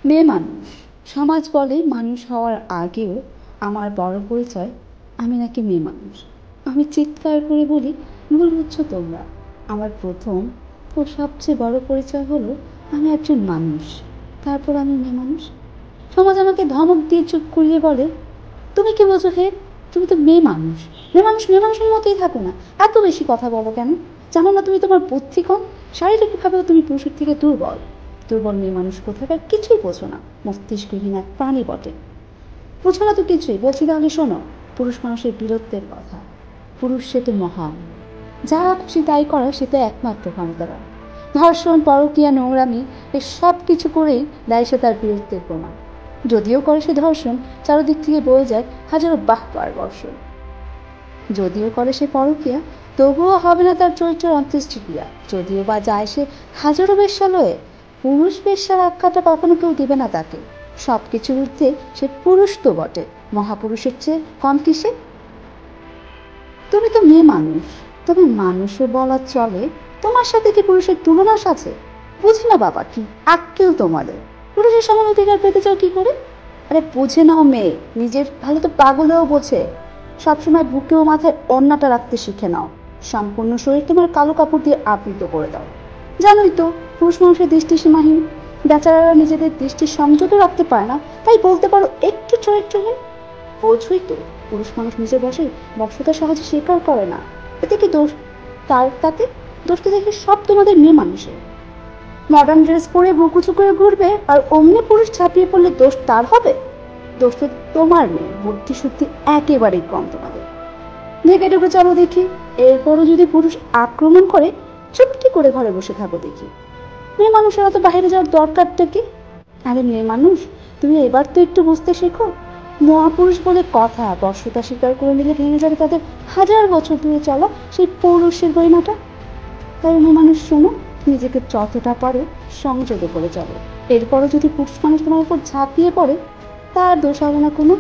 মেয়ে মানুষ। সমাজ বলে মানুষ হওয়ার আগেও আমার বড় পরিচয় আমি নাকি মেয়ে মানুষ। আমি চিৎকার করে বলি, ভুল বুঝছো তোমরা। আমার প্রথম ও সবচেয়ে বড় পরিচয় হলো আমি একজন মানুষ, তারপর আমি মেয়ে মানুষ। সমাজ আমাকে ধমক দিয়ে চুপ করিয়ে বলে, তুমি কি বোঝো হে, তুমি তো মেয়ে মানুষ। মেয়ে মানুষ মেয়ে মানুষের মতোই থাকো না, এত বেশি কথা বলো কেন? জানো না তুমি তোমার বুদ্ধি কম? শারীরিকভাবেও তুমি পুরুষের থেকে দুর্বল। দুর্বল মেয়ে মানুষ কোথাকার, কিছুই বোঝো না, মস্তিষ্কহীন এক প্রাণী বটে। বোঝো না তো কিছুই, বলছি তাহলে শোনো। পুরুষ মানুষের বীরত্বের কথা। পুরুষ সে তো মহান, যা খুশি তাই করা সে তো একমাত্র ক্ষমতারা। ধর্ষণ, পরকীয়া, নোংরামি এই সব কিছু করেই দেয় সে তার বীরত্বের প্রমাণ। যদিও করে সে ধর্ষণ, চারদিক থেকে বয়ে যায় হাজারো বাহ্বার বর্ষণ। যদিও করে সে পরকীয়া, তবুও হবে না তার চরিত্রের অন্ত্যেষ্টিক্রিয়া। যদিও বা যায় সে হাজারো বেশ্যালয়ে, পুরুষ বেশ্যার আখ্যাটা কখনো কেউ দেবে না তাকে। সব কিছুর ঊর্ধ্বে সে পুরুষ তো বটে, মহাপুরুষের চেয়ে কম কিসে? তুমি তো মেয়ে মানুষ, তবে মানুষও বলা চলে। তোমার সাথে কি পুরুষের তুলনা আছে? বুঝি না বাবা, কি আক্কেল তোমাদের! পুরুষের সমান অধিকার পেতে চাও কি করে? আরে বুঝে নাও মেয়ে, নিজের ভালো তো পাগলেও বোঝে। সবসময় বুকে ও মাথায় ওড়নাটা রাখতে শিখে নাও। সম্পূর্ণ শরীর তোমার কালো কাপড় দিয়ে আবৃত করে দাও। জানোই তো, পুরুষ মানুষের দৃষ্টি সীমাহীন। বেচারারা নিজেদের দৃষ্টির সংযত রাখতে পারে না, তাই বলতে পারো একটু চরিত্রহীন। বোঝই তো, পুরুষ মানুষ নিজের বশতা সহজে স্বীকার করে না। এতে কি দোষ? তাতে দোষটা দেখে সব তোমাদের মেয়ে মানুষের। মডার্ন ড্রেস পরে বুকুচু করে ঘুরবে, আর অমনি পুরুষ ছাপিয়ে পড়লে দোষ তার হবে? দোষ তো তোমার মেয়ে, বুদ্ধি শুদ্ধি একেবারেই কম তোমাদের। ঢেকে ঢুকে চলো দেখি। এরপরও যদি পুরুষ আক্রমণ করে, চুপটি করে ঘরে বসে থাকো দেখি। মেয়ে মানুষেরা তো বাইরে যাওয়ার দরকারটা কি? আরে মেয়ে মানুষ, তুমি এবার তো একটু বুঝতে শেখো। মহাপুরুষ বলে কথা, বর্ষতা স্বীকার করে নিলে ভেঙে যাবে তাদের হাজার বছর ধরে চলা সেই পৌরুষের গয়নাটা। তাই মেয়ে মানুষ শোনো, নিজেকে যতটা পারো সংযত করে চলো। এরপরও যদি পুরুষ মানুষ তোমার উপর ঝাঁপিয়ে পড়ে, তার দোষ হবে না কোনো।